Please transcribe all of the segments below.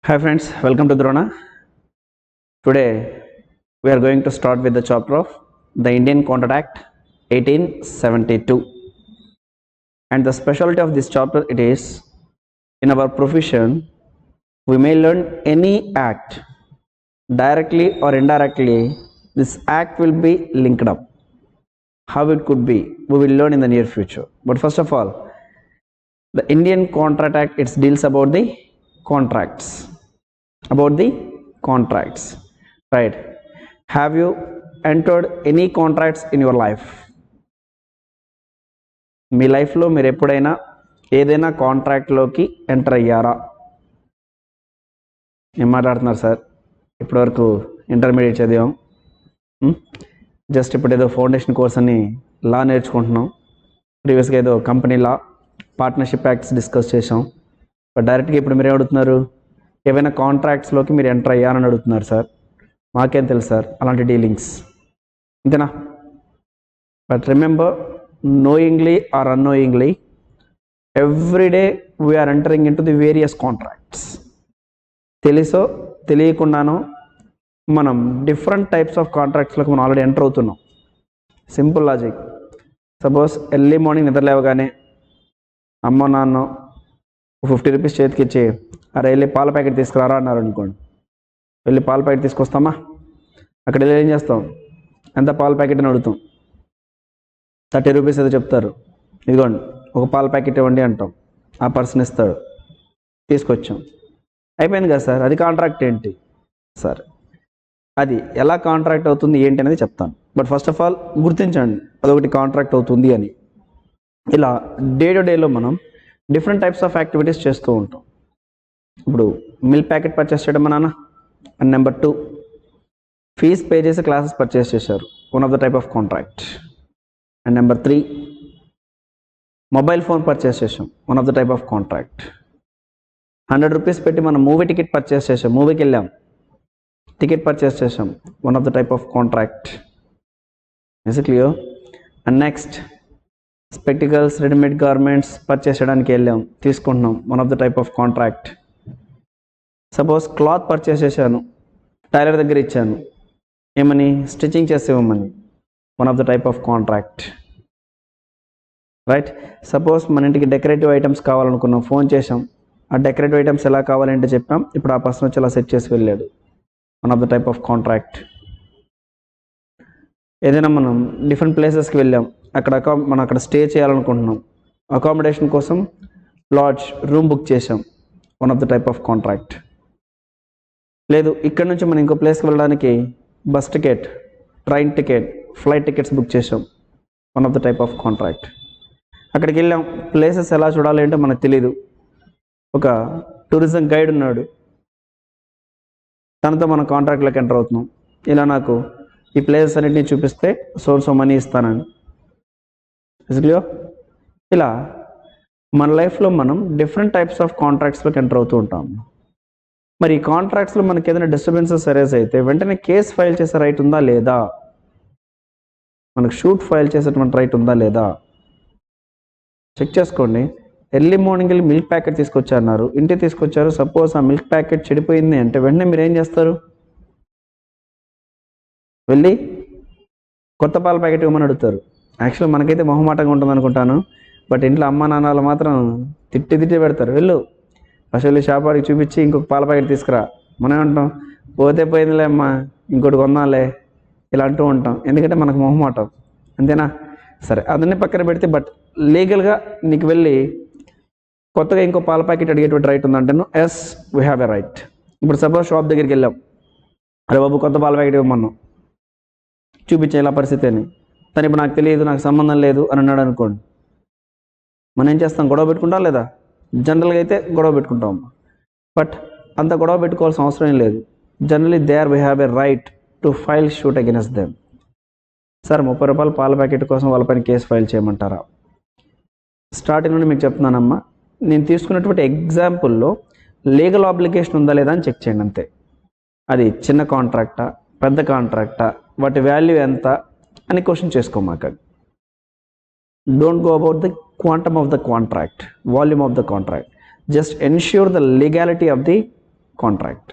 Hi friends, welcome to Drona. Today we are going to start with the chapter of the Indian Contract Act 1872. And the specialty of this chapter it is, in our profession we may learn any act directly or indirectly. This act will be linked up. How it could be, we will learn in the near future. But first of all, the Indian Contract Act, it deals about the contracts. Right? Have you entered any contracts in your life? మీ లైఫ్లో మీరు ఎప్పుడైనా ఏదైనా కాంట్రాక్ట్లోకి enter అయ్యారా? ఏం మాట్లాడుతున్నారు sir? ఇప్పటివరకు intermediate చదివాం, just ఇప్పుడు ఏదో ఫౌండేషన్ కోర్స్ అని లా నేర్చుకుంటున్నాం, ప్రీవియస్గా ఏదో company law partnership acts discuss చేసాం. బట్ డైరెక్ట్గా ఇప్పుడు మీరు ఏమడుగుతున్నారు? ఏవైనా కాంట్రాక్ట్స్లోకి మీరు ఎంటర్ అయ్యారని అడుగుతున్నారు సార్. మాకేం తెలుసు సార్ అలాంటి డీలింగ్స్, అంతేనా? But remember, knowingly or unknowingly, every day we are entering into the various contracts. తెలుసో తెలియకుండానో మనం డిఫరెంట్ టైప్స్ ఆఫ్ కాంట్రాక్ట్స్లోకి మనం ఆల్రెడీ ఎంటర్ అవుతున్నాం. Simple logic. Suppose early morning నిద్ర లేవగానే అమ్మో నాన్నో 50 రూపీస్ చేతికి ఇచ్చి, అరే వెళ్ళి పాల ప్యాకెట్ తీసుకురారా అన్నారు అనుకోండి. వెళ్ళి పాల ప్యాకెట్ తీసుకొస్తామా? అక్కడ వెళ్ళి ఏం చేస్తాం? ఎంత పాల ప్యాకెట్ అని అడుగుతాం. 30 రూపీస్ ఏదో చెప్తారు, ఇదిగోండి ఒక పాల ప్యాకెట్ ఇవ్వండి అంటాం. ఆ పర్సన్ ఇస్తాడు, తీసుకొచ్చాం, అయిపోయింది కదా సార్. అది కాంట్రాక్ట్ ఏంటి సార్? అది ఎలా కాంట్రాక్ట్ అవుతుంది ఏంటి అనేది చెప్తాను. బట్ ఫస్ట్ ఆఫ్ ఆల్ గుర్తించండి, అదొకటి కాంట్రాక్ట్ అవుతుంది అని. ఇలా డే టు డేలో మనం డిఫరెంట్ టైప్స్ ఆఫ్ యాక్టివిటీస్ చేస్తూ ఉంటాం. ఇప్పుడు మిల్క్ ప్యాకెట్ పర్చేస్ చేయడం మా నాన్న. అండ్ నెంబర్ 2, ఫీజ్ పే చేసి క్లాసెస్ పర్చేస్ చేశారు, one of the type of contract. And number 3, mobile phone purchase చేసాం, one of the type of కాంట్రాక్ట్. 100 రూపీస్ పెట్టి మనం మూవీ టికెట్ పర్చేస్ చేసాం, మూవీకి వెళ్ళాం, టికెట్ పర్చేస్ చేసాం, one of the type of contract. Is it clear? And next, spectacles readymade garments purchase చేయడానికి వెళ్ళాం, తీసుకుంటున్నాం, one of the type of contract. Suppose cloth purchase చేశాను, టైలర్ దగ్గర ఇచ్చాను, ఏమని? స్టిచ్చింగ్ చేసి ఇవ్వమని, one of the type of contract. Right? Suppose మన ఇంటికి డెకరేటివ్ ఐటమ్స్ కావాలనుకున్నాం, ఫోన్ చేసాం, ఆ డెకరేటివ్ ఐటమ్స్ ఎలా కావాలంటే చెప్పాం, ఇప్పుడు ఆ పర్సన్ వచ్చి అలా సెట్ చేసి వెళ్ళాడు, one of the type of contract. ఏదైనా మనం డిఫరెంట్ ప్లేసెస్కి వెళ్ళాం, మనం అక్కడ స్టే చేయాలనుకుంటున్నాం, అకామిడేషన్ కోసం లాడ్జ్ రూమ్ బుక్ చేసాం, one of the type of contract. లేదు, ఇక్కడ నుంచి మనం ఇంకో ప్లేస్కి వెళ్ళడానికి bus ticket, train ticket, flight tickets book చేసాం, one of the type of contract. అక్కడికి వెళ్ళాం, ప్లేసెస్ ఎలా చూడాలి అంటే మనకు తెలీదు, ఒక టూరిజం గైడ్ ఉన్నాడు, తనతో మనం కాంట్రాక్ట్లోకి ఎంటర్ అవుతున్నాం. ఇలా నాకు ఈ ప్లేసెస్ అన్నింటినీ చూపిస్తే సో మనీ ఇస్తానని. క్లియర్? ఇలా మన లైఫ్లో మనం డిఫరెంట్ టైప్స్ ఆఫ్ కాంట్రాక్ట్స్లోకి ఎంటర్ అవుతూ ఉంటాం. మరి ఈ కాంట్రాక్ట్స్లో మనకి ఏదైనా డిస్టర్బెన్సెస్ అరేజ్ అయితే వెంటనే కేసు ఫైల్ చేసే రైట్ ఉందా లేదా? మనకు షూట్ ఫైల్ చేసేటువంటి రైట్ ఉందా లేదా? చెక్ చేసుకోండి. ఎర్లీ మార్నింగ్ వెళ్ళి మిల్క్ ప్యాకెట్ తీసుకొచ్చారన్నారు, ఇంటికి తీసుకొచ్చారు. సపోజ్ ఆ మిల్క్ ప్యాకెట్ చెడిపోయింది అంటే వెంటనే మీరు ఏం చేస్తారు? వెళ్ళి కొత్త పాల ప్యాకెట్ ఇవ్వమని అడుగుతారు. యాక్చువల్లీ మనకైతే మొహమాటంగా ఉంటుంది అనుకుంటాను, బట్ ఇంట్లో అమ్మ నాన్నలు మాత్రం తిట్టి పెడతారు. వెళ్ళు ఫస్ట్ వెళ్ళి షాప్ వాడికి చూపించి ఇంకొక పాల ప్యాకెట్ తీసుకురా. మనం ఏమంటాం? పోతే పోయిందిలే అమ్మా, ఇంకోటి కొందాంలే, ఇలా అంటూ ఉంటాం, ఎందుకంటే మనకు మొహమాటం, అంతేనా? సరే, అదన్నీ పక్కన పెడితే, బట్ లీగల్గా నీకు వెళ్ళి కొత్తగా ఇంకో పాల ప్యాకెట్ అడిగేటువంటి రైట్ ఉందంటే yes, we have a right. ఇప్పుడు సపోజ్ షాప్ దగ్గరికి వెళ్ళాం, అరే బాబు కొత్త పాల ప్యాకెట్ ఇవ్వమన్నాం, చూపించే ఇలా పరిస్థితి అని. తను ఇప్పుడు నాకు తెలియదు, నాకు సంబంధం లేదు అని అన్నాడు అనుకోండి, మనం ఏం చేస్తాం? గొడవ పెట్టుకుంటాం లేదా? జనరల్గా అయితే గొడవ పెట్టుకుంటాం, బట్ అంత గొడవ పెట్టుకోవాల్సిన అవసరం లేదు. Generally there we have a right to file suit against them. Sir 30 రూపాయల పాల ప్యాకెట్ కోసం వాళ్ళపైన కేసు ఫైల్ చేయమంటారా? స్టార్టింగ్ నుండి మీకు చెప్తున్నానమ్మా, నేను తీసుకున్నటువంటి ఎగ్జాంపుల్లో లీగల్ ఆబ్లిగేషన్ ఉందా లేదా అని చెక్ చేయండి, అంతే. అది చిన్న కాంట్రాక్టా, పెద్ద కాంట్రాక్టా, వాటి వాల్యూ ఎంత అని క్వశ్చన్ చేసుకోమాక. Don't go about the quantum of the contract, volume of the contract. Just ensure the legality of the contract.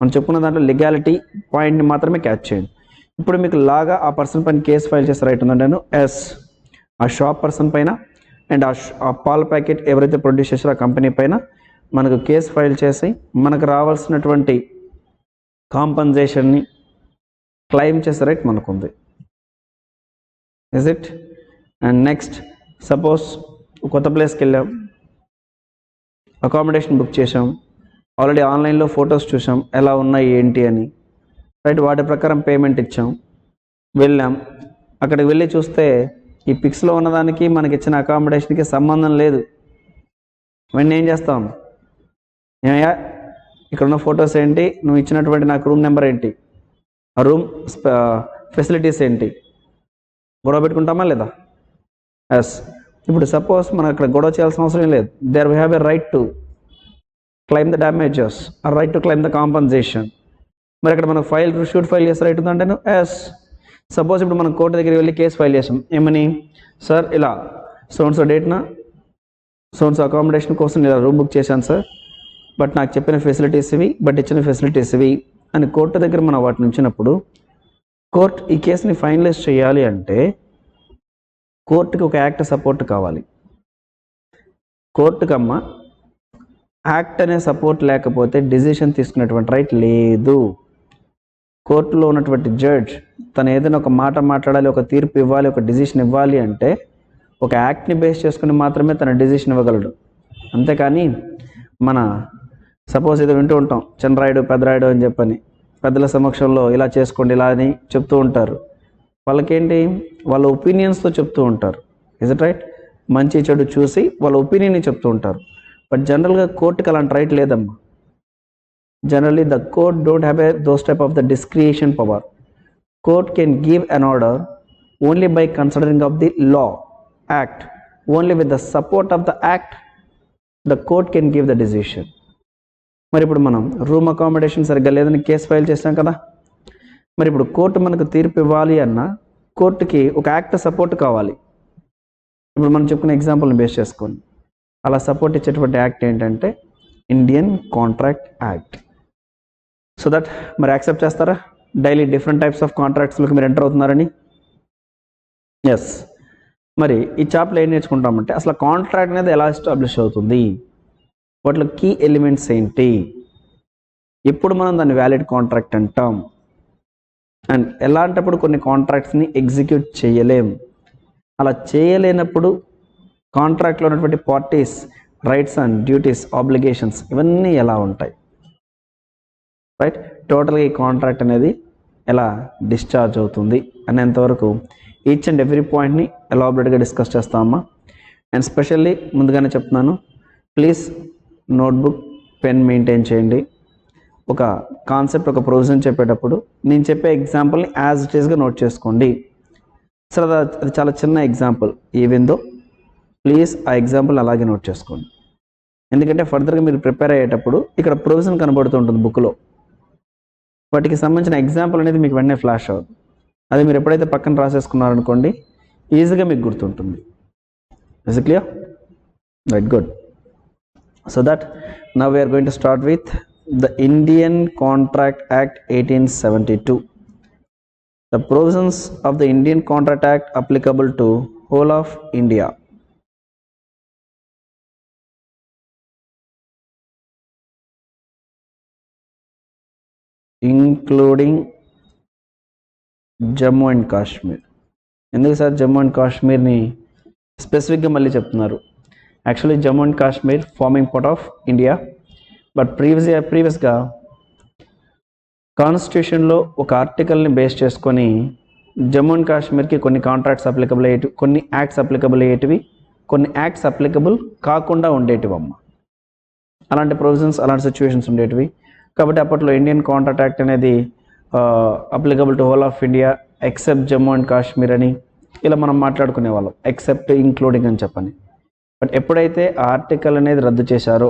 మనం చెప్పుకున్న దాంట్లో లీగాలిటీ పాయింట్ని మాత్రమే క్యాచ్ చేయండి. ఇప్పుడు మీకు లాగా ఆ పర్సన్ పైన కేసు ఫైల్ చేస్తే రైట్ ఉందంటే నేను ఎస్, ఆ షాప్ పర్సన్ పైన అండ్ ఆ పాల ప్యాకెట్ ఎవరైతే ప్రొడ్యూస్ చేసారో ఆ కంపెనీ పైన మనకు కేసు ఫైల్ చేసి మనకు రావాల్సినటువంటి కాంపన్సేషన్ని క్లెయిమ్ చేసే రైట్ మనకుంది. Is it? And next, suppose కొత్త ప్లేస్కి వెళ్ళాం, అకామిడేషన్ బుక్ చేసాం, ఆల్రెడీ ఆన్లైన్లో ఫొటోస్ చూసాం ఎలా ఉన్నాయి ఏంటి అని, రైట్? వాటి ప్రకారం పేమెంట్ ఇచ్చాం, వెళ్ళాం. అక్కడికి వెళ్ళి చూస్తే ఈ పిక్స్లో ఉన్నదానికి మనకి ఇచ్చిన అకామిడేషన్కి సంబంధం లేదు. వెంటనే ఏం చేస్తాం? ఏమయ్యా ఇక్కడ ఉన్న ఫొటోస్ ఏంటి, నువ్వు ఇచ్చినటువంటి నాకు రూమ్ నెంబర్ ఏంటి, ఆ రూమ్ ఫెసిలిటీస్ ఏంటి, గొడవ పెట్టుకుంటామా లేదా? ఎస్. ఇప్పుడు సపోజ్ మనం అక్కడ గొడవ చేయాల్సిన అవసరం లేదు. There we have a right to claim the damages, ఆ right to claim the compensation. మరి అక్కడ మనకు షూట్ ఫైల్ చేస్తే రైట్ ఉందంటే ఎస్. సపోజ్ ఇప్పుడు మనం కోర్టు దగ్గరికి వెళ్ళి కేసు ఫైల్ చేసాం, ఏమని, సార్ ఇలా సో డేట్న సో అకామిడేషన్ కోసం ఇలా రూమ్ బుక్ చేశాను సార్, బట్ నాకు చెప్పిన ఫెసిలిటీస్ ఇవి, బట్ ఇచ్చిన ఫెసిలిటీస్ ఇవి అని కోర్టు దగ్గర మనం వాటిని ఉంచినప్పుడు కోర్టు ఈ కేసుని ఫైనలైజ్ చేయాలి అంటే కోర్టుకి ఒక యాక్ట్ సపోర్ట్ కావాలి. కోర్టుకమ్మ యాక్ట్ అనే సపోర్ట్ లేకపోతే డిసిషన్ తీసుకునేటువంటి రైట్ లేదు. కోర్టులో ఉన్నటువంటి జడ్జ్ తను ఏదైనా ఒక మాట మాట్లాడాలి, ఒక తీర్పు ఇవ్వాలి, ఒక డిసిషన్ ఇవ్వాలి అంటే ఒక యాక్ట్ని బేస్ చేసుకుని మాత్రమే తన డిసిషన్ ఇవ్వగలడు. అంతేకాని మన సపోజ్ ఏదో వింటూ ఉంటాం, చిన్నరాయుడు పెద్దరాయుడు అని చెప్పని పెద్దల సమక్షంలో ఇలా చేసుకోండి ఇలా అని చెప్తూ ఉంటారు. వాళ్ళకేంటి, వాళ్ళ ఒపీనియన్స్తో చెప్తూ ఉంటారు. Is it right? మంచి చెడు చూసి వాళ్ళ ఒపీనియన్ని చెప్తూ ఉంటారు. బట్ జనరల్గా కోర్టుకి అలాంటి రైట్ లేదమ్మా. Generally, the court don't have those type of the discretion power. Court can give an order only by considering of the law, act. Only with the support of the act, the court can give the decision. మరి ఇప్పుడు మనం room accommodation సరిగ్గా లేదని case file చేస్తాం కదా, మరి ఇప్పుడు court మనకు తీర్పు ఇవ్వాలి అన్న కోర్టుకి ఒక యాక్ట్ సపోర్ట్ కావాలి. ఇప్పుడు మనం చెప్పుకునే ఎగ్జాంపుల్ని బేస్ చేసుకోండి. అలా సపోర్ట్ ఇచ్చేటువంటి యాక్ట్ ఏంటంటే Indian contract act. So that మరి యాక్సెప్ట్ చేస్తారా డైలీ డిఫరెంట్ టైప్స్ ఆఫ్ కాంట్రాక్ట్స్లోకి మీరు ఎంటర్ అవుతున్నారని? ఎస్. మరి ఈ చాప్టర్లో ఏం నేర్చుకుంటామంటే అసలు కాంట్రాక్ట్ అనేది ఎలా ఎస్టాబ్లిష్ అవుతుంది, వాటిలో కీ ఎలిమెంట్స్ ఏంటి, ఎప్పుడు మనం దాన్ని వ్యాలిడ్ కాంట్రాక్ట్ అంటాం, అండ్ ఎలాంటప్పుడు కొన్ని కాంట్రాక్ట్స్ని ఎగ్జిక్యూట్ చేయలేం, అలా చేయలేనప్పుడు కాంట్రాక్ట్లో ఉన్నటువంటి parties rights and duties obligations ఇవన్నీ ఎలా ఉంటాయి, రైట్? టోటల్గా ఈ కాంట్రాక్ట్ అనేది ఎలా డిశ్చార్జ్ అవుతుంది అనేంతవరకు ఈచ్ అండ్ ఎవ్రీ పాయింట్ని ఎలాబరేట్గా డిస్కస్ చేస్తామమ్మా. అండ్ స్పెషల్లీ ముందుగానే చెప్తున్నాను, ప్లీజ్ నోట్బుక్ పెన్ మెయింటైన్ చేయండి. ఒక కాన్సెప్ట్ ఒక ప్రొవిజన్ చెప్పేటప్పుడు నేను చెప్పే ఎగ్జాంపుల్ని యాజ్ ఇట్ ఈస్గా నోట్ చేసుకోండి. సరే అది చాలా చిన్న ఎగ్జాంపుల్, ఈవెన్ దో ప్లీజ్ ఆ ఎగ్జాంపుల్ అలాగే నోట్ చేసుకోండి. ఎందుకంటే ఫర్దర్గా మీరు ప్రిపేర్ అయ్యేటప్పుడు ఇక్కడ ప్రొవిజన్ కనబడుతుంటుంది బుక్లో, వాటికి సంబంధించిన ఎగ్జాంపుల్ అనేది మీకు వెంటనే ఫ్లాష్ అవుతుంది. అది మీరు ఎప్పుడైతే పక్కన రాసేసుకున్నారనుకోండి ఈజీగా మీకు గుర్తుంటుంది. Is it clear? Right, good. So that now we are going to start with the Indian contract act 1872. The provisions of the Indian Contract Act applicable to whole of India. Including Jammu and Kashmir. ఎందుకు sir Jammu and కాశ్మీర్ని స్పెసిఫిక్గా మళ్ళీ చెప్తున్నారు? Actually Jammu and Kashmir farming part of India, but ప్రీవియస్గా కాన్స్టిట్యూషన్లో ఒక ఆర్టికల్ని base చేసుకొని Jammu and కాశ్మీర్కి కొన్ని contracts applicable అయ్యేటివి, కొన్ని యాక్ట్స్ అప్లికబుల్ అయ్యేటివి, కొన్ని యాక్ట్స్ అప్లికబుల్ కాకుండా ఉండేటివి అమ్మ. అలాంటి ప్రొవిజన్స్ అలాంటి సిచ్యువేషన్స్ ఉండేటివి. కాబట్టి అప్పట్లో ఇండియన్ కాంట్రాక్ట్ యాక్ట్ అనేది applicable to whole of India except Jammu and Kashmir అని ఇలా మనం మాట్లాడుకునే వాళ్ళం, ఎక్సెప్ట్ ఇంక్లూడింగ్ అని చెప్పని. బట్ ఎప్పుడైతే ఆ ఆర్టికల్ అనేది రద్దు చేశారో,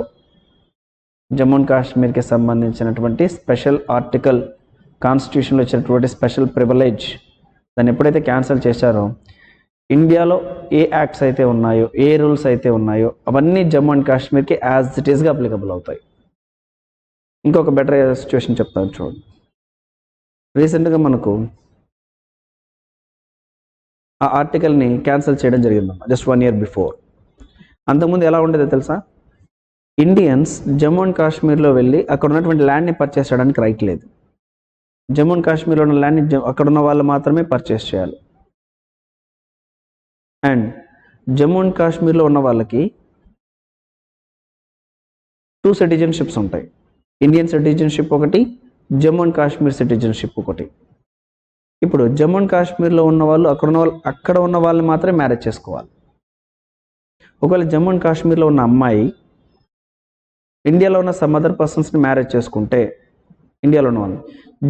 జమ్మూ అండ్ కాశ్మీర్కి సంబంధించినటువంటి స్పెషల్ ఆర్టికల్, కాన్స్టిట్యూషన్లో ఇచ్చినటువంటి స్పెషల్ ప్రివిలేజ్, దాన్ని ఎప్పుడైతే క్యాన్సిల్ చేశారో ఇండియాలో ఏ యాక్ట్స్ అయితే ఉన్నాయో, ఏ రూల్స్ అయితే ఉన్నాయో అవన్నీ జమ్మూ అండ్ కాశ్మీర్కి యాజ్ ఇట్ ఈస్గా అప్లికబుల్ అవుతాయి. ఇంకొక బెటర్ సిచ్యువేషన్ చెప్తాను చూడండి. రీసెంట్గా మనకు ఆ ఆర్టికల్ని క్యాన్సిల్ చేయడం జరిగిందమ్మా, జస్ట్ 1 year బిఫోర్. అంతకుముందు ఎలా ఉండేదో తెలుసా? ఇండియన్స్ జమ్మూ అండ్ కాశ్మీర్లో వెళ్ళి అక్కడ ఉన్నటువంటి ల్యాండ్ని పర్చేస్ చేయడానికి రైట్ లేదు. జమ్మూ అండ్ కాశ్మీర్లో ఉన్న ల్యాండ్ని అక్కడ ఉన్న వాళ్ళు మాత్రమే పర్చేస్ చేయాలి. అండ్ జమ్మూ అండ్ కాశ్మీర్లో ఉన్న వాళ్ళకి 2 సిటిజన్షిప్స్ ఉంటాయి. ఇండియన్ సిటిజన్షిప్ ఒకటి, జమ్మూ అండ్ కాశ్మీర్ సిటిజన్షిప్ ఒకటి. ఇప్పుడు జమ్మూ అండ్ కాశ్మీర్లో ఉన్న వాళ్ళు అక్కడ ఉన్న వాళ్ళని మాత్రమే మ్యారేజ్ చేసుకోవాలి. ఒకవేళ జమ్మూ అండ్ కాశ్మీర్లో ఉన్న అమ్మాయి ఇండియాలో ఉన్న సమ్ అదర్ పర్సన్స్ని మ్యారేజ్ చేసుకుంటే, ఇండియాలో ఉన్న వాళ్ళు,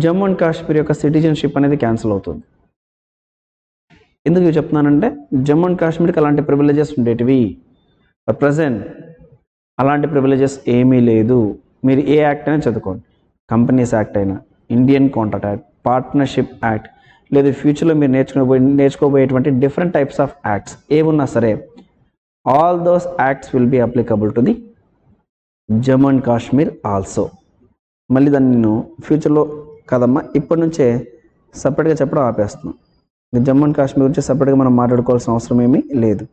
జమ్మూ అండ్ కాశ్మీర్ యొక్క సిటిజన్షిప్ అనేది క్యాన్సిల్ అవుతుంది. ఎందుకు చెప్తున్నానంటే జమ్మూ అండ్ కాశ్మీర్కి అలాంటి ప్రివిలేజెస్ ఉండేటివి. ప్రజెంట్ అలాంటి ప్రివిలేజెస్ ఏమీ లేదు. మీరు ఏ యాక్ట్ అయినా చదువుకోండి, కంపెనీస్ యాక్ట్ అయినా, Indian contract act, partnership act, లేదా ఫ్యూచర్లో మీరు నేర్చుకోబోయేటువంటి డిఫరెంట్ టైప్స్ ఆఫ్ యాక్ట్స్ ఏమున్నా సరే, all those acts will be applicable to the Jammu and Kashmir also. మళ్ళీ దాన్ని నేను ఫ్యూచర్లో కదమ్మా, ఇప్పటి నుంచే సపరేట్గా చెప్పడం ఆపేస్తున్నాను. జమ్మూ అండ్ కాశ్మీర్ గురించి సపరేట్గా మనం మాట్లాడుకోవాల్సిన అవసరం ఏమీ లేదు.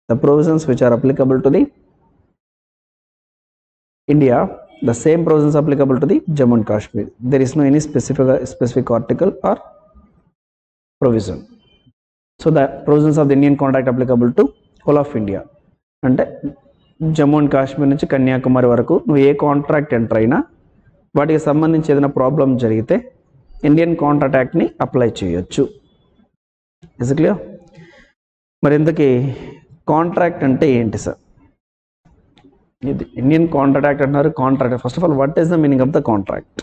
The provisions which are applicable to the India, the same provisions applicable to the Jammu and Kashmir. There is no any specific article or provision. So the provisions of the Indian contract applicable to whole of India. అంటే Jammu and Kashmir నుంచి కన్యాకుమారి వరకు నువ్వు ఏ contract enter అయినా వాటికి సంబంధించి ఏదైనా problem జరిగితే Indian contract యాక్ట్ని apply చేయొచ్చు. Is clear? మరి ఇంతకీ కాంట్రాక్ట్ అంటే ఏంటి సార్? ఇది ఇండియన్ కాంట్రాక్ట్ యాక్ట్ అంటున్నారు. Contract, first of all what is the meaning of the contract?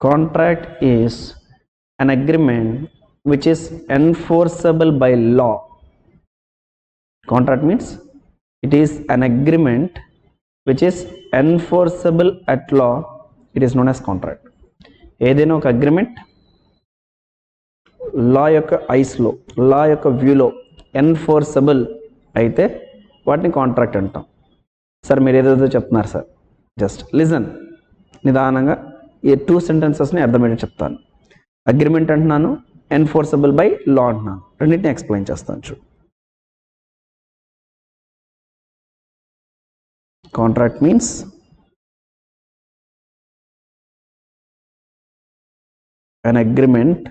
Contract is an agreement which is enforceable by law. Contract means it is an agreement which is enforceable at law. It is known as contract. ఏదైనా ఒక agreement లా యొక్క ఐస్లో, లా యొక్క వ్యూలో enforceable అయితే వాటిని contract అంటాం. Sir మీరు ఏదేదో చెప్తున్నారు సార్, జస్ట్ లిజన్, నిదానంగా ఈ 2 సెంటెన్సెస్ని అర్థమయ్యేది చెప్తాను. అగ్రిమెంట్ అంటున్నాను, ఎన్ఫోర్సబుల్ బై లా అంటున్నాను, రెండింటిని ఎక్స్ప్లెయిన్ చేస్తాను. చూ, contract means an agreement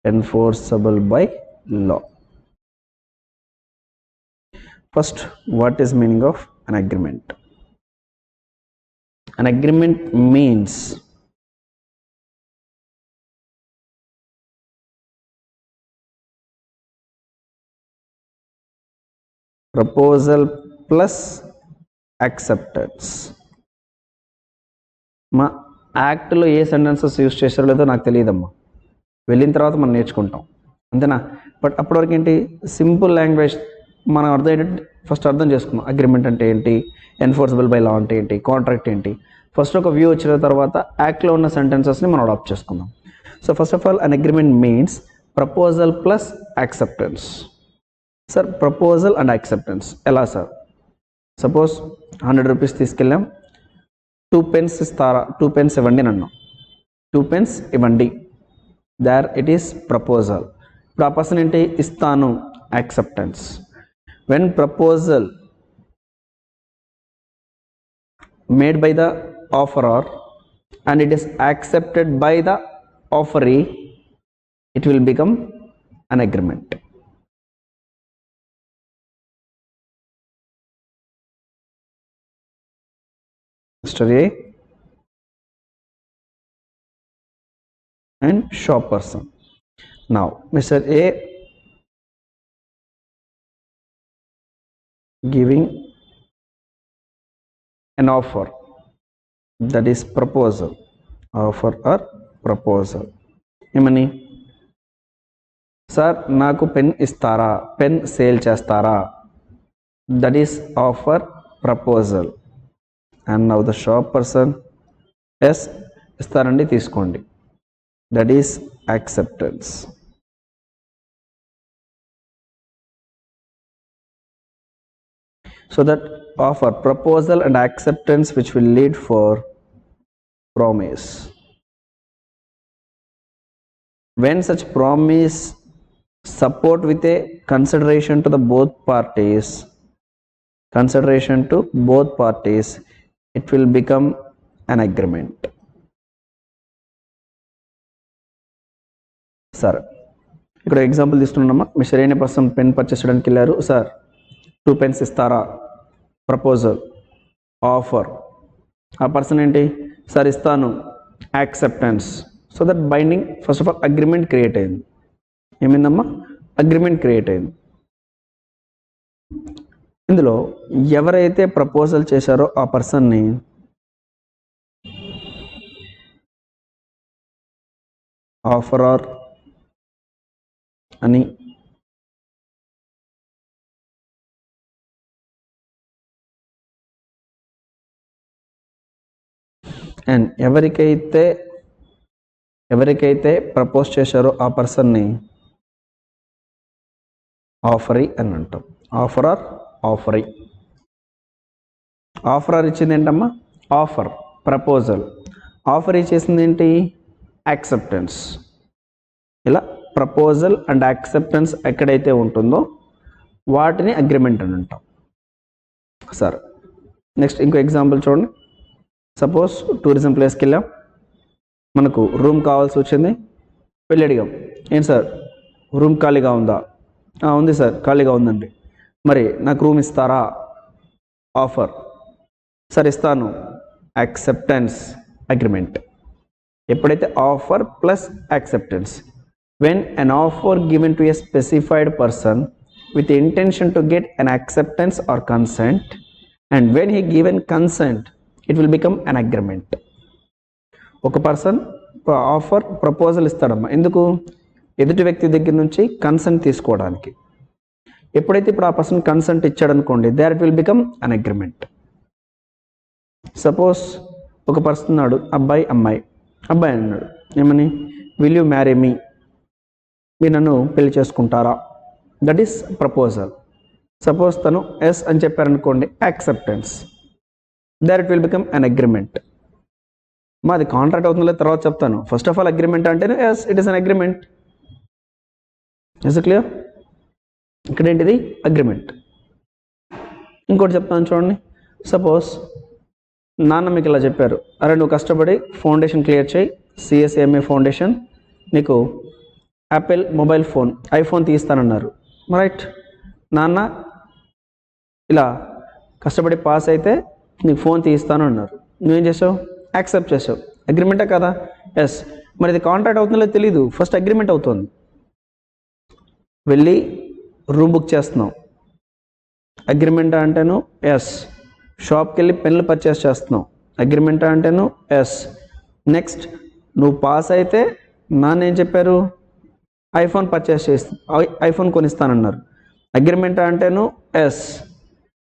enforceable by law. First, what is meaning of an agreement? An agreement means proposal plus acceptance. మా యాక్ట్లో ఏ సెంటెన్సెస్ యూజ్ చేశారో లేదో నాకు తెలియదమ్మా, వెళ్ళిన తర్వాత మనం నేర్చుకుంటాం, అంతేనా? బట్ అప్పటివరకు ఏంటి, సింపుల్ లాంగ్వేజ్ మనం ఫస్ట్ అర్థం చేసుకున్నాం. అగ్రిమెంట్ అంటే ఏంటి, ఎన్ఫోర్సబుల్ బై లా అంటే ఏంటి, కాంట్రాక్ట్ ఏంటి. ఫస్ట్ ఒక వ్యూ వచ్చిన తర్వాత యాక్ట్లో ఉన్న సెంటెన్సెస్ని మనం అడాప్ట్ చేసుకుందాం. So first of all an agreement means proposal plus acceptance. Sir proposal and acceptance ఎలా సార్? సపోజ్ 100 రూపీస్ తీసుకెళ్ళాం, 2 pence ఇస్తారా, 2 pence ఇవ్వండి నన్ను, 2 pence ఇవ్వండి, దేర్ ఇట్ ఈస్ ప్రపోజల్. ఇప్పుడు ఆ పర్సన్ ఏంటి, ఇస్తాను, acceptance. When proposal made by the offerer and it is accepted by the offeree, it will become an agreement. Mr. A and shop person. Now Mr. A giving an offer, that is proposal, offer or proposal. ఏమని, sir నాకు pen ఇస్తారా, pen sale చేస్తారా, that is offer proposal. And now the shop person, yes ఇస్తారండి తీసుకోండి, that is acceptance. So that offer, proposal and acceptance which will lead for promise. When such promise support with a consideration to both parties, it will become an agreement. Sir ఇక్కడ example తీసుకున్నామా, మీ సరైన person pen purchase చేయడానికి వెళ్ళారు, sir 2 pens ఇస్తారా, proposal, offer. ఆ person ఏంటి, sir ఇస్తాను, acceptance. So that binding, first of all agreement create అయింది. ఏమైందమ్మా, అగ్రిమెంట్ క్రియేట్ అయింది. ఇందులో ఎవరైతే ప్రపోజల్ చేశారో ఆ పర్సన్ని ఆఫరర్ అని, అండ్ ఎవరికైతే ప్రపోజ్ చేశారో ఆ పర్సన్ని ఆఫరీ అని అంటాం. ఆఫరర్, ఆఫరీ. ఆఫరర్ ఇచ్చింది ఏంటమ్మా, ఆఫర్, ప్రపోజల్. ఆఫర్ ఇచ్చేసింది ఏంటి, యాక్సెప్టెన్స్. ఇలా ప్రపోజల్ అండ్ యాక్సెప్టెన్స్ ఎక్కడైతే ఉంటుందో వాటిని అగ్రిమెంట్ అని అంటాం. సరే, నెక్స్ట్ ఇంకో ఎగ్జాంపుల్ చూడండి. సపోజ్ టూరిజం ప్లేస్కి వెళ్ళాం, మనకు రూమ్ కావాల్సి వచ్చింది, వెళ్ళి అడిగాం, ఏంటి సార్ రూమ్ ఖాళీగా ఉందా, ఉంది సార్ ఖాళీగా ఉందండి, మరి నాకు రూమ్ ఇస్తారా, ఆఫర్, సార్ ఇస్తాను, యాక్సెప్టెన్స్, అగ్రిమెంట్. ఎప్పుడైతే offer plus acceptance, when an offer given to a specified person with the intention to get an acceptance or consent, and when he given consent, it will become an agreement. ఒక person offer, proposal ఇస్తాడమ్మా, ఎందుకు, ఎదుటి వ్యక్తి దగ్గర నుంచి consent తీసుకోవడానికి. ఎప్పుడైతే ఇప్పుడు ఆ పర్సన్ కన్సెంట్ ఇచ్చాడు అనుకోండి, there it will become an agreement. Suppose ఒక పర్సన్ ఉన్నాడు, అబ్బాయి అమ్మాయి. అబ్బాయి అన్నాడు ఏమని, విల్ యూ మ్యారీ మీ, మీరు నన్ను పెళ్లి చేసుకుంటారా, దట్ ఈస్ ప్రపోజల్. సపోజ్ తను ఎస్ అని చెప్పారనుకోండి, acceptance. There it will become an agreement. మాది కాంట్రాక్ట్ అవుతుందో తర్వాత చెప్తాను. ఫస్ట్ ఆఫ్ ఆల్ అగ్రిమెంట్ అంటే yes, it is an agreement. Is it clear? ఇక్కడ ఏంటిది, అగ్రిమెంట్. ఇంకోటి చెప్తాను చూడండి. సపోజ్ నాన్న మీకు ఇలా చెప్పారు, అరే నువ్వు కష్టపడి ఫౌండేషన్ క్లియర్ చేయి, సిఎస్ఏఎంఏ ఫౌండేషన్, నీకు యాపిల్ మొబైల్ ఫోన్, ఐఫోన్ తీస్తానన్నారు. రైట్, నాన్న ఇలా కష్టపడి పాస్ అయితే నీకు ఫోన్ తీస్తాను అన్నారు. నువ్వేం చేసావు, యాక్సెప్ట్ చేసావు. అగ్రిమెంటే కదా, ఎస్. మరి ఇది కాంట్రాక్ట్ అవుతుందో తెలీదు, ఫస్ట్ అగ్రిమెంట్ అవుతుంది. వెళ్ళి రూమ్ బుక్ చేస్తున్నావు, అగ్రిమెంట్ అంటేను ఎస్. షాప్కి వెళ్ళి పెన్నులు పర్చేస్ చేస్తున్నావు, అగ్రిమెంట్ అంటేను ఎస్. నెక్స్ట్ నువ్వు పాస్ అయితే నాన్న ఏం చెప్పారు, ఐఫోన్ పర్చేస్ ఐఫోన్ కొనిస్తానన్నారు, అగ్రిమెంట్ అంటేను ఎస్.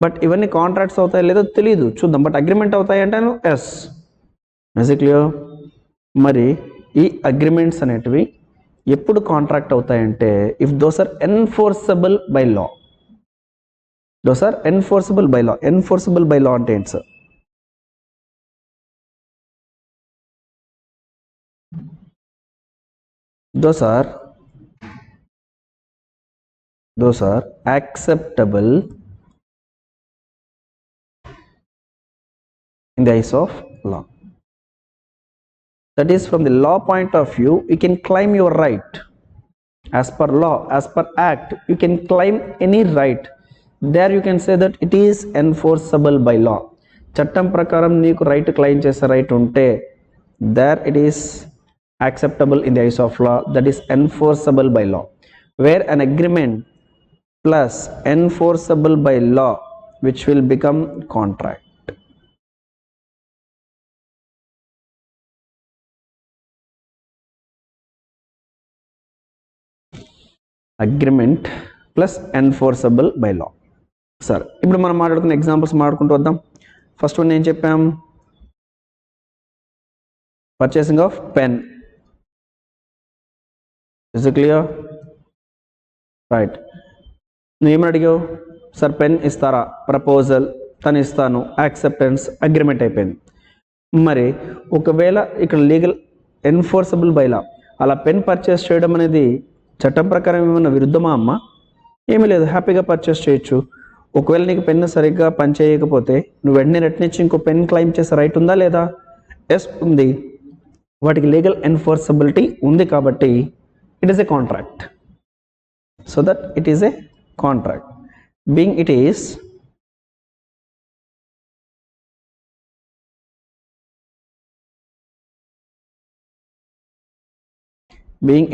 బట్ ఇవన్నీ కాంట్రాక్ట్స్ అవుతాయో లేదో తెలియదు, చూద్దాం. బట్ అగ్రిమెంట్ అవుతాయి అంటేను ఎస్. బేసిక్లీ మరి ఈ అగ్రిమెంట్స్ అనేటివి ఎప్పుడు కాంట్రాక్ట్ అవుతాయంటే, if those are enforceable by law. Those are enforceable by law. Enforceable by law అంటే ఏంటి sir? those are acceptable in the eyes of law. That is, from the law point of view, you can claim your right. As per law, as per act, you can claim any right. There you can say that it is enforceable by law. చట్టం ప్రకారం నీకు right claim చేసే right ఉంటే, there it is acceptable in the eyes of law, that is enforceable by law. Where an agreement plus enforceable by law, which will become contract. Agreement plus enforceable by లా. సరే, ఇప్పుడు మనం మాట్లాడుకున్న examples మాట్లాడుకుంటూ వద్దాం. First one ఏం చెప్పాం? Purchasing of pen. Is it clear? Right. నువ్వేమని అడిగావు? సార్ పెన్ ఇస్తారా? ప్రపోజల్, తను ఇస్తాను, యాక్సెప్టెన్స్, అగ్రిమెంట్ అయిపోయింది. మరి ఒకవేళ ఇక్కడ లీగల్ ఎన్ఫోర్సబుల్ బైలా అలా పెన్ పర్చేస్ చేయడం అనేది చట్టం ప్రకారం ఏమైనా విరుద్ధమా అమ్మ? ఏమీ లేదు, హ్యాపీగా పర్చేస్ చేయొచ్చు. ఒకవేళ నీకు పెన్ను సరిగ్గా పనిచేయకపోతే నువ్వు వెంటనే రిటర్న్ ఇచ్చి ఇంకో పెన్ క్లెయిమ్ చేసే రైట్ ఉందా లేదా? ఎస్ ఉంది. వాటికి లీగల్ ఎన్ఫోర్సబిలిటీ ఉంది కాబట్టి it is a contract. So that it is a contract. Being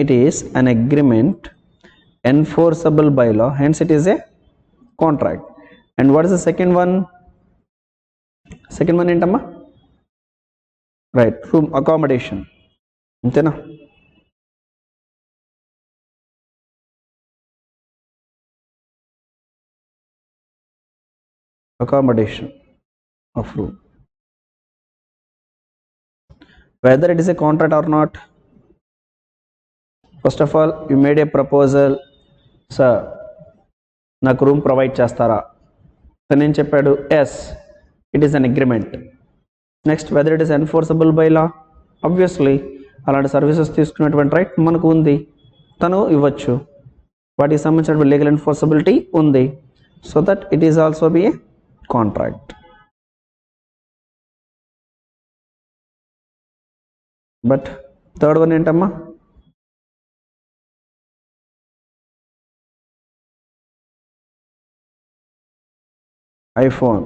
it is an agreement enforceable by law, hence it is a contract. And what is the second one? Second one ఏంటమ్మా? Right, room accommodation. అంతేనా? Accommodation of room, whether it is a contract or not. First of all, you made a proposal, sir నాకు room provide చేస్తారా? తను ఏం చెప్పాడు? Yes, it is an agreement. Next, whether it is enforceable by law. Obviously అలాంటి services తీసుకునేటువంటి right మనకు ఉంది, తను ఇవ్వచ్చు. వాటికి సంబంధించినటువంటి లీగల్ ఎన్ఫోర్సబిలిటీ ఉంది. So that it is also be a contract. But third one ఏంటమ్మా? iPhone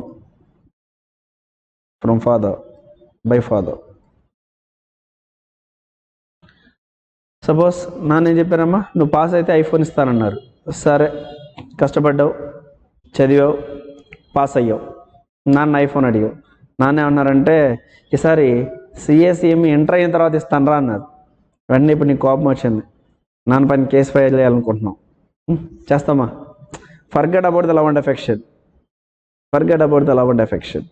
from father, by father. Suppose నాన్న ఏం చెప్పారమ్మా? నువ్వు పాస్ అయితే ఐఫోన్ ఇస్తానన్నారు. సరే, కష్టపడ్డావు, చదివావు, పాస్ అయ్యావు, నాన్న ఐఫోన్ అడిగావు. నాన్న ఏమన్నారంటే ఈసారి సిఎస్ఈఎంఈ ఎంటర్ అయిన తర్వాత ఇస్తానరా అన్నారు. వెంటనే ఇప్పుడు నీకు కోపం వచ్చింది, నాన్న పైన కేసు ఫైల్ చేయాలనుకుంటున్నావు. చేస్తామా? Forget about the love and affection. Forget about the love and affection.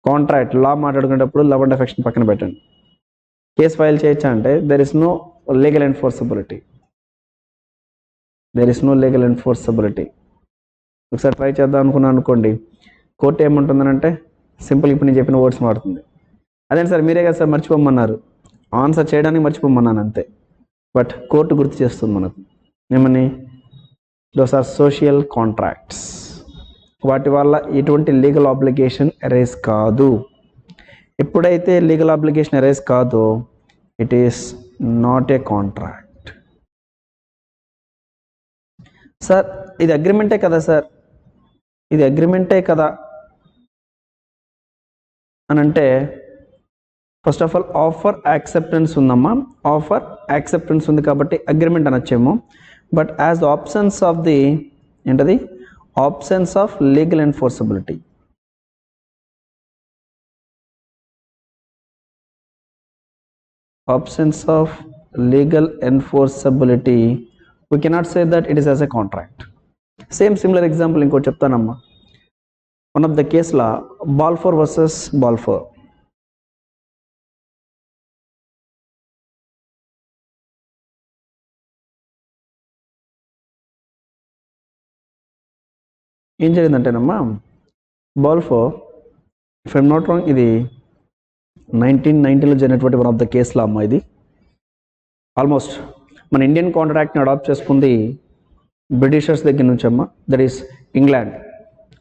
Contract law మాట్లాడుకునేటప్పుడు లవ్ అండ్ అఫెక్షన్ పక్కన పెట్టండి. కేసు ఫైల్ చేయొచ్చా అంటే there is no legal enforceability. There is no legal enforceability. ఒకసారి try చేద్దాం అనుకున్నాను అనుకోండి, కోర్టు ఏముంటుందనంటే సింపుల్ ఇప్పుడు నేను చెప్పిన వర్డ్స్ వాడుతుంది. అదే సార్ మీరే కదా సార్ మర్చిపోమన్నారు, ఆన్సర్ చేయడానికి మర్చిపోమన్నాను అంతే. బట్ కోర్టు గుర్తు చేస్తుంది మనకు ఏమని? Those are social contracts. వాటి వల్ల ఎటువంటి లీగల్ ఆబ్లిగేషన్ ఎరేజ్ కాదు. ఎప్పుడైతే లీగల్ ఆబ్లిగేషన్ ఎరేజ్ కాదో it is not a contract. Sir ఇది అగ్రిమెంటే కదా సార్, ఇది అగ్రిమెంటే కదా అని అంటే first of all offer acceptance ఉందమ్మా. ఆఫర్ యాక్సెప్టెన్స్ ఉంది కాబట్టి అగ్రిమెంట్ అనొచ్చేమో. But as options of the ఏంటది? Options of legal enforceability. Options of legal enforceability, we cannot say that it is as a contract. Same similar example ఇంకోటి చెప్తానమ్మా. One of the case law, Balfour versus Balfour. ఏం జరిగిందంటేనమ్మా, Balfour if I'm not wrong ఇది 1990లో జరిగినటువంటి one of the కేసులో అమ్మా. ఇది ఆల్మోస్ట్ మన ఇండియన్ కాంట్రాక్ట్ని అడాప్ట్ చేసుకుంది బ్రిటిషర్స్ దగ్గర నుంచి అమ్మా. That is England.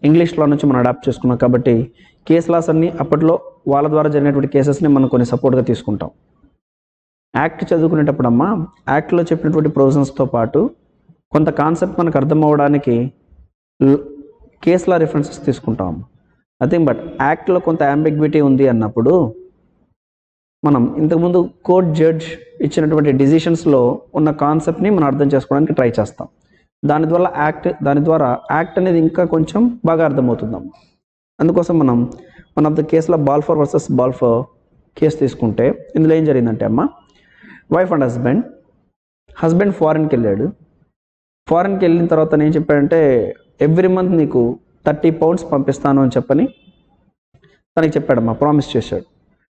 ఇంగ్లీష్ లా నుంచి మనం అడాప్ట్ చేసుకున్నాం కాబట్టి కేస్ లాస్ అన్నీ అప్పట్లో వాళ్ళ ద్వారా జరిగినటువంటి కేసెస్ని మనం కొన్ని సపోర్ట్గా తీసుకుంటాం. యాక్ట్ చదువుకునేటప్పుడు అమ్మా, యాక్ట్లో చెప్పినటువంటి ప్రొవిజన్స్తో పాటు కొంత కాన్సెప్ట్ మనకు అర్థం అవ్వడానికి కేస్ లా రిఫరెన్సెస్ తీసుకుంటాం. నథింగ్ బట్ యాక్ట్లో కొంత అంబిగ్విటీ ఉంది అన్నప్పుడు మనం ఇంతకుముందు కోర్ట్ జడ్జ్ ఇచ్చినటువంటి డిసిషన్స్లో ఉన్న కాన్సెప్ట్ని మనం అర్థం చేసుకోవడానికి ట్రై చేస్తాం. దాని ద్వారా యాక్ట్ అనేది ఇంకా కొంచెం బాగా అర్థమవుతుందమ్మా. అందుకోసం మనం వన్ ఆఫ్ ద కేసులో బాల్ఫోర్ వర్సెస్ బాల్ఫోర్ కేసు తీసుకుంటే ఇందులో ఏం జరిగిందంటే అమ్మ, వైఫ్ అండ్ హస్బెండ్ ఫారిన్కి వెళ్ళాడు. ఫారెన్కి వెళ్ళిన తర్వాత నేను ఏం చెప్పాడంటే ఎవ్రీ మంత్ నీకు 30 pounds పంపిస్తాను అని చెప్పని తనకి చెప్పాడమ్మా, ప్రామిస్ చేశాడు.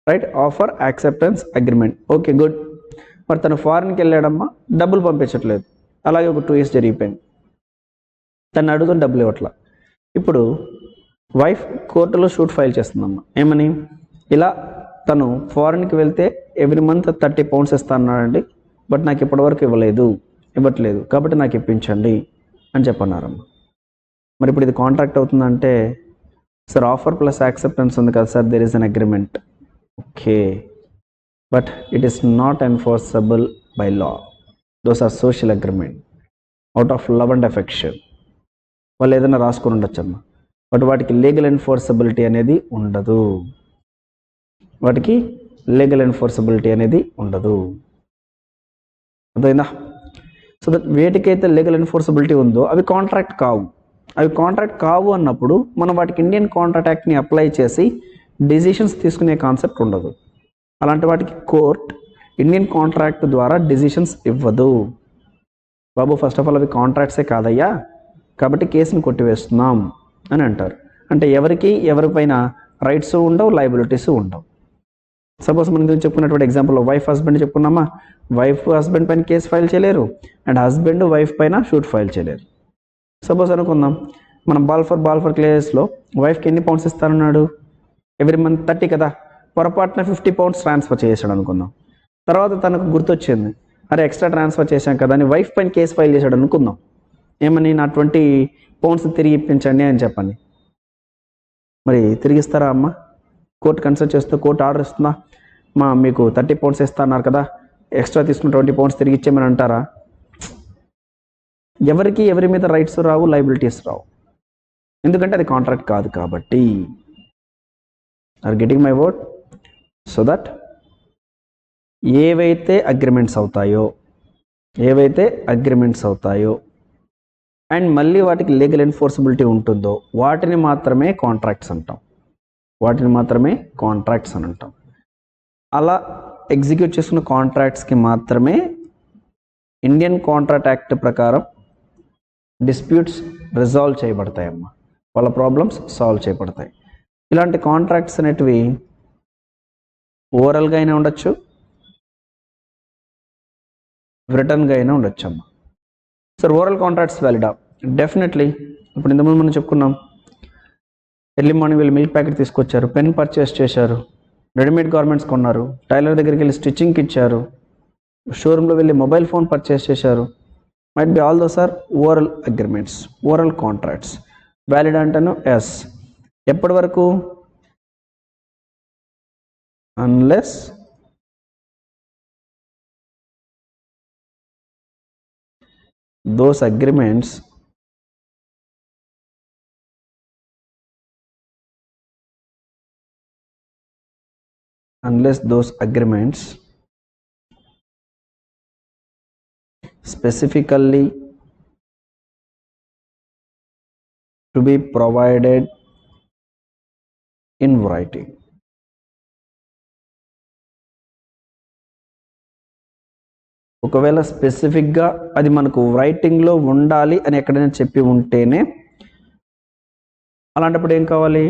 Right, offer acceptance agreement. Okay, good. మరి తను ఫారెన్కి వెళ్ళాడమ్మా, డబ్బులు పంపించట్లేదు. అలాగే ఒక 2 years జరిగిపోయింది. తను అడుగుతున్న డబ్బులు ఇవ్వట్లా. ఇప్పుడు వైఫ్ కోర్టులో షూట్ ఫైల్ చేస్తుందమ్మా, ఏమని, ఇలా తను ఫారెన్కి వెళ్తే ఎవ్రీ మంత్ 30 pounds ఇస్తానండి, బట్ నాకు ఇప్పటివరకు ఇవ్వట్లేదు, కాబట్టి నాకు ఇప్పించండి అని చెప్పన్నారమ్మా. మరి ఇప్పుడు ఇది కాంట్రాక్ట్ అవుతుందంటే, సార్ ఆఫర్ ప్లస్ యాక్సెప్టెన్స్ ఉంది కదా sir, there is an agreement. Okay, but it is not enforceable by law. Those are social agreement out of love and affection. వాళ్ళు ఏదైనా రాసుకొని ఉండొచ్చమ్మా, బట్ వాటికి లీగల్ ఎన్ఫోర్సబిలిటీ అనేది ఉండదు. అర్థమైందా? సో దట్ వేటికైతే లీగల్ ఎన్ఫోర్సబిలిటీ ఉందో అవి కాంట్రాక్ట్ కావు అన్నప్పుడు మనం వాటికి ఇండియన్ కాంట్రాక్ట్ యాక్ట్ని అప్లై చేసి డిసిషన్స్ తీసుకునే కాన్సెప్ట్ ఉండదు. అలాంటి వాటికి కోర్ట్ ఇండియన్ కాంట్రాక్ట్ ద్వారా డిసిషన్స్ ఇవ్వదు. బాబు, ఫస్ట్ ఆఫ్ ఆల్ అవి కాంట్రాక్ట్సే కాదయ్యా, కాబట్టి కేసుని కొట్టివేస్తున్నాం అని అంటారు. అంటే ఎవరిపైన రైట్స్ ఉండవు, లయబిలిటీస్ ఉండవు. సపోజ్ మనం చెప్పుకున్నటువంటి ఎగ్జాంపుల్లో వైఫ్ హస్బెండ్ చెప్పుకున్నామా, వైఫ్ హస్బెండ్ పైన కేసు ఫైల్ చేయలేరు, అండ్ హస్బెండ్ వైఫ్ పైన షూట్ ఫైల్ చేయలేరు. సపోజ్ అనుకుందాం, మనం బాల్ ఫర్ కేసులో వైఫ్కి ఎన్ని పౌండ్స్ ఇస్తానన్నాడు, ఎవ్రీ మంత్ 30 కదా, పొరపాటున 50 pounds ట్రాన్స్ఫర్ చేసాడు అనుకుందాం. తర్వాత తనకు గుర్తొచ్చింది, అరే ఎక్స్ట్రా ట్రాన్స్ఫర్ చేశాం కదా అని వైఫ్ పైన కేసు ఫైల్ చేశాడు అనుకుందాం. ఏమని, నా 20 pounds తిరిగి ఇప్పించండి అని చెప్పండి. మరి తిరిగిస్తారా అమ్మ? కోర్టు కన్సల్ట్ చేస్తూ కోర్టు ఆర్డర్ ఇస్తుందా, మీకు 30 pounds ఇస్తున్నారు కదా, ఎక్స్ట్రా తీసుకుని 20 pounds తిరిగి ఇచ్చేయమని అంటారా? ఎవరి మీద రైట్స్ రావు, లయబిలిటీస్ రావు, ఎందుకంటే అది కాంట్రాక్ట్ కాదు కాబట్టి. Are getting my word? So that ఏవైతే అగ్రిమెంట్స్ అవుతాయో అండ్ మళ్ళీ వాటికి లీగల్ ఎన్ఫోర్సబిలిటీ ఉంటుందో వాటిని మాత్రమే కాంట్రాక్ట్స్ అని అంటాం. అలా ఎగ్జిక్యూట్ చేసుకున్న కాంట్రాక్ట్స్కి మాత్రమే ఇండియన్ కాంట్రాక్ట్ యాక్ట్ ప్రకారం డిస్ప్యూట్స్ రిజాల్వ్ చేయబడతాయమ్మా, వాళ్ళ ప్రాబ్లమ్స్ సాల్వ్ చేయబడతాయి. ఇలాంటి కాంట్రాక్ట్స్ అనేటివి ఓరల్గా అయినా ఉండొచ్చు, రిటర్న్గా అయినా ఉండొచ్చు అమ్మా. సార్ ఓరల్ కాంట్రాక్ట్స్ వ్యాలిడా? డెఫినెట్లీ. ఇప్పుడు ఇంతకుముందు మనం చెప్పుకున్నాం, ఎర్లీ మార్నింగ్ వీళ్ళు మిల్క్ ప్యాకెట్ తీసుకొచ్చారు, పెన్ పర్చేస్ చేశారు, రెడీమేడ్ గార్మెంట్స్ కొన్నారు, టైలర్ దగ్గరికి వెళ్ళి స్టిచ్చింగ్కి ఇచ్చారు, షోరూంలో వెళ్ళి మొబైల్ ఫోన్ పర్చేస్ చేశారు. Might be all those are oral agreements, oral contracts. Valid అంటాను ఎస్. ఎప్పటి వరకు? Unless those agreements specifically to be provided in writing. ఒకవేళ స్పెసిఫిక్గా అది మనకు రైటింగ్లో ఉండాలి అని ఎక్కడైనా చెప్పి ఉంటేనే, అలాంటప్పుడు ఏం కావాలి,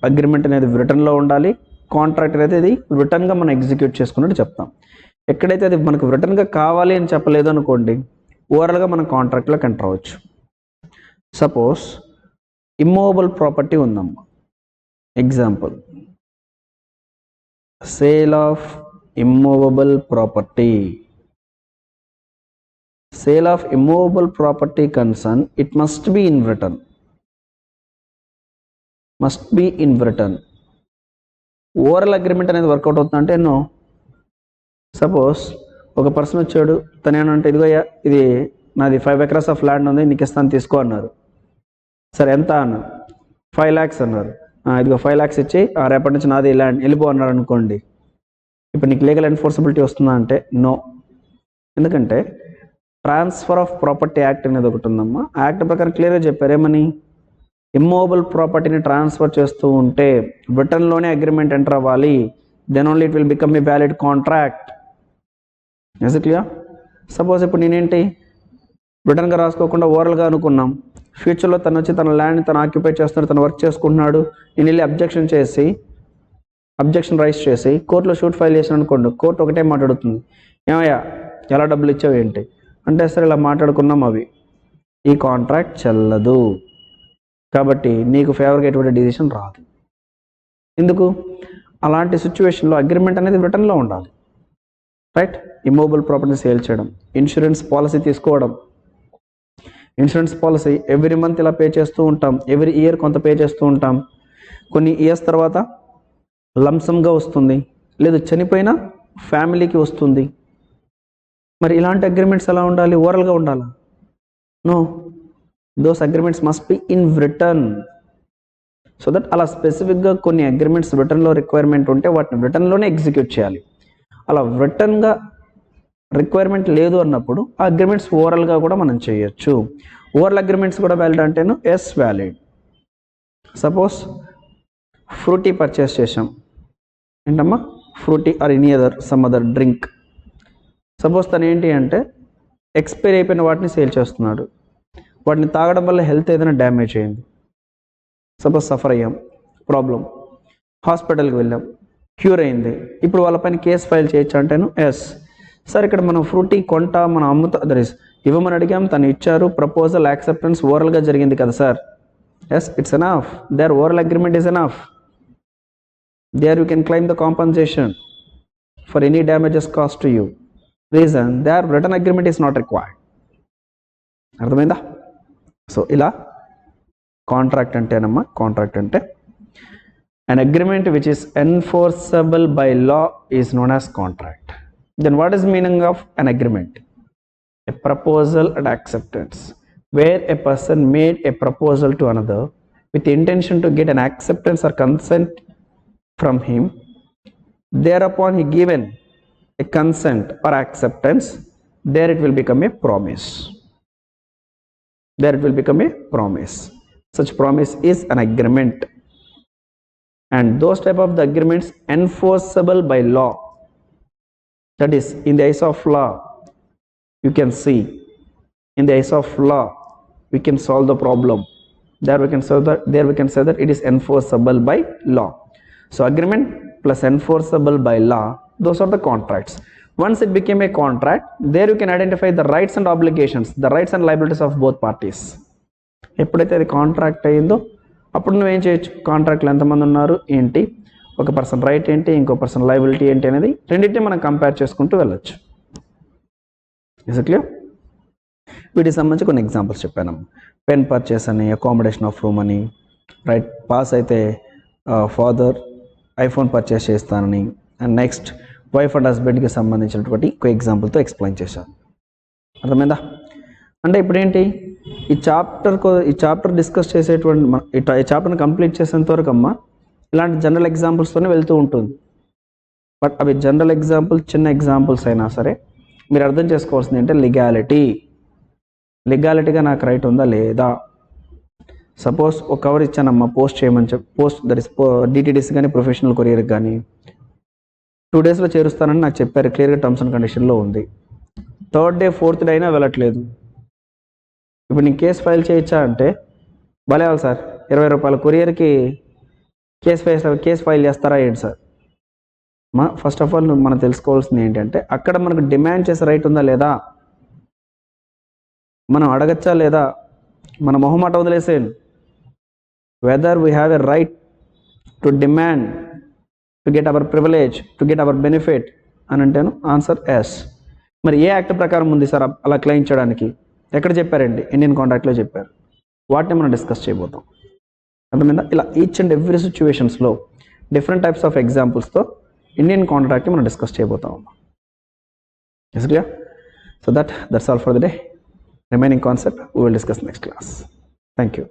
అగ్రిమెంట్ అనేది రిటర్న్లో ఉండాలి, కాంట్రాక్ట్ అనేది అది రిటర్న్గా మనం ఎగ్జిక్యూట్ చేసుకున్నట్టు చెప్తాం. ఎక్కడైతే అది మనకు రిటర్న్గా కావాలి అని చెప్పలేదు అనుకోండి, ఓవరాల్గా మనం కాంట్రాక్ట్లోకి ఎంటర్ అవ్వచ్చు. సపోజ్ ఇమ్మూవబుల్ ప్రాపర్టీ ఉందమ్మా, example sale of immovable property. Sale of immovable property concern, it must be in written. Overall agreement అనేది వర్కౌట్ అవుతుందంటే నో. సపోజ్ ఒక పర్సన్ వచ్చాడు, తను ఏమంటే ఇదిగోయ్యా ఇది నాది 5 acres ఆఫ్ ల్యాండ్ ఉంది, నీకు ఇస్తాను తీసుకో అన్నారు. సరే ఎంత అన్నారు, 5 lakhs అన్నారు. ఇదిగో 5 lakhs ఇచ్చి రేపటి నుంచి నాది ల్యాండ్ వెళ్ళిపో అన్నారు అనుకోండి. ఇప్పుడు నీకు లీగల్ ఎన్ఫోర్సబిలిటీ వస్తుందా అంటే నో. ఎందుకంటే ట్రాన్స్ఫర్ ఆఫ్ ప్రాపర్టీ యాక్ట్ అనేది ఒకటి ఉందమ్మా. యాక్ట్ ప్రకారం క్లియర్గా చెప్పారు, ఏమని, ఇమ్మూవబుల్ ప్రాపర్టీని ట్రాన్స్ఫర్ చేస్తూ ఉంటే బ్రిటన్లోనే అగ్రిమెంట్ ఎంటర్ అవ్వాలి, then only it will become a valid contract. Is it clear? Suppose ఇప్పుడు నేనేంటి రిటర్న్గా రాసుకోకుండా ఓరల్గా అనుకున్నాం. ఫ్యూచర్లో తను వచ్చి తన ల్యాండ్ని తను ఆక్యుపై చేస్తున్నాడు, తను వర్క్ చేసుకుంటున్నాడు, నేను వెళ్ళి అబ్జెక్షన్ రైజ్ చేసి కోర్టులో షూట్ ఫైల్ చేసాను అనుకోండి, కోర్టు ఒకటే మాట్లాడుతుంది, ఏమయ్యా ఎలా డబ్బులు ఇచ్చావు ఏంటి అంటే, సరే ఇలా మాట్లాడుకున్నాం, అవి ఈ కాంట్రాక్ట్ చెల్లదు, కాబట్టి నీకు ఫేవర్గా ఎటువంటి డిసిషన్ రాదు. ఎందుకు? అలాంటి సిచ్యువేషన్లో అగ్రిమెంట్ అనేది రిటర్న్లో ఉండాలి, రైట్? ఇమ్మూవబుల్ ప్రాపర్టీ సేల్ చేయడం, ఇన్సూరెన్స్ పాలసీ తీసుకోవడం, ఇన్సూరెన్స్ పాలసీ ఎవ్రీ మంత్ ఇలా పే చేస్తూ ఉంటాం, ఎవ్రీ ఇయర్ కొంత పే చేస్తూ ఉంటాం, కొన్ని ఇయర్స్ తర్వాత లంసమ్గా వస్తుంది, లేదు చనిపోయినా ఫ్యామిలీకి వస్తుంది. మరి ఇలాంటి అగ్రిమెంట్స్ ఎలా ఉండాలి? ఓరల్గా ఉండాలా? No, those agreements must be in return. So that అలా స్పెసిఫిక్గా కొన్ని అగ్రిమెంట్స్ రిటర్న్లో రిక్వైర్మెంట్ ఉంటే వాటిని రిటర్న్లోనే ఎగ్జిక్యూట్ చేయాలి. అలా రిటర్న్గా రిక్వైర్మెంట్ లేదు అన్నప్పుడు ఆ అగ్రిమెంట్స్ ఓరల్గా కూడా మనం చేయొచ్చు. ఓరల్ అగ్రిమెంట్స్ కూడా వ్యాలిడ్ అంటేను yes valid. Suppose Frooti purchase చేసాం, ఏంటమ్మా Frooti or any some other drink. Suppose తను ఏంటి అంటే ఎక్స్పైర్ అయిపోయిన వాటిని సేల్ చేస్తున్నాడు, వాటిని తాగడం వల్ల హెల్త్ ఏదైనా డ్యామేజ్ అయింది, సపోజ్ సఫర్ అయ్యాం, ప్రాబ్లం, హాస్పిటల్కి వెళ్ళాం, క్యూర్ అయింది, ఇప్పుడు వాళ్ళపైన కేసు ఫైల్ చేయొచ్చు అంటేను ఎస్. సార్ ఇక్కడ మనం ఫ్రూటీ కొంటా మనం అమ్ముతా ఇవ్వమని అడిగాం, తను ఇచ్చారు, ప్రపోజల్ యాక్సెప్టెన్స్ ఓరల్గా జరిగింది కదా sir, yes it's enough, there oral agreement is enough. There you can claim the compensation for any damages cost to you. Reason there return agreement is not required. అర్థమైందా? సో ఇలా contract అంటేనమ్మా, contract అంటే an agreement which is enforceable by law is known as contract. Then what is meaning of an agreement? A proposal and acceptance, where a person made a proposal to another with the intention to get an acceptance or consent from him. Thereupon he given a consent or acceptance, there it will become a promise. There it will become a promise. Such promise is an agreement. And those type of the agreements enforceable by law, that is in the eyes of law you can see, in the eyes of law we can solve the problem, there we can say that it is enforceable by law. So agreement plus enforceable by law, those are the contracts. Once it became a contract, there you can identify the rights and obligations, the rights and liabilities of both parties. ఎప్పుడైతే అది contract అయిందో అప్పుడు నువ్వేం చేయొచ్చు, కాంట్రాక్ట్లో ఎంతమంది ఉన్నారు ఏంటి, ఒక పర్సన్ రైట్ ఏంటి, ఇంకో పర్సన్ లయబిలిటీ ఏంటి అనేది రెండింటిని మనం కంపేర్ చేసుకుంటూ వెళ్ళొచ్చు. Is clear? వీటికి సంబంధించి కొన్ని ఎగ్జాంపుల్స్ చెప్పాను. పెన్ పర్చేస్ అని, అకామిడేషన్ ఆఫ్ రూమ్ అని, రైట్? పాస్ అయితే ఫాదర్ ఐఫోన్ పర్చేస్ చేస్తానని, అండ్ నెక్స్ట్ వైఫ్ అండ్ హస్బెండ్కి సంబంధించినటువంటి ఒక ఎగ్జాంపుల్తో ఎక్స్ప్లెయిన్ చేశాను. అర్థమైందా? అంటే ఇప్పుడు ఏంటి, ఈ చాప్టర్ డిస్కస్ చేసేటువంటి ఈ చాప్టర్ని కంప్లీట్ చేసేంత వరకు అమ్మ ఇలాంటి జనరల్ ఎగ్జాంపుల్స్తోనే వెళ్తూ ఉంటుంది. బట్ అవి జనరల్ ఎగ్జాంపుల్స్, చిన్న ఎగ్జాంపుల్స్ అయినా సరే మీరు అర్థం చేసుకోవాల్సింది ఏంటంటే లీగాలిటీగా నాకు రైట్ ఉందా లేదా. సపోజ్ ఒక కవర్ ఇచ్చానమ్మా, పోస్ట్ చేయమని దట్ ఇస్ డిటిడిసి కానీ ప్రొఫెషనల్ కొరియర్కి కానీ 2 daysలో చేరుస్తానని నాకు చెప్పారు, క్లియర్గా టర్మ్స్ అండ్ కండిషన్లో ఉంది. 3rd day 4th day అయినా వెళ్ళట్లేదు. ఇప్పుడు నేను కేసు ఫైల్ చేయొచ్చా అంటే భలేవాలి సార్, 20 రూపాయల కొరియర్కి కేసు ఫైల్ చేస్తారా ఏంటి సార్? ఫస్ట్ ఆఫ్ ఆల్ మనం తెలుసుకోవాల్సింది ఏంటంటే అక్కడ మనకు డిమాండ్ చేసే రైట్ ఉందా లేదా, మనం అడగచ్చా లేదా, మన మొహమాట వదిలేసేయండి. Whether we have a right to demand to get our privilege, to get our benefit అని అంటేను ఆన్సర్ ఎస్. మరి ఏ యాక్ట్ ప్రకారం ఉంది సార్ అలా క్లెయిమ్ చేయడానికి? ఎక్కడ చెప్పారండి? ఇండియన్ కాంట్రాక్ట్లో చెప్పారు. వాటిని మనం డిస్కస్ చేయబోతాం. అర్థమైందా? ఇలా ఈచ్ అండ్ ఎవ్రీ సిచ్యువేషన్స్లో డిఫరెంట్ టైప్స్ ఆఫ్ ఎగ్జాంపుల్స్తో ఇండియన్ కాంట్రాక్ట్ని మనం డిస్కస్ చేయబోతాం. Is clear? So that's all for the day. Remaining concept we will discuss next class. Thank you.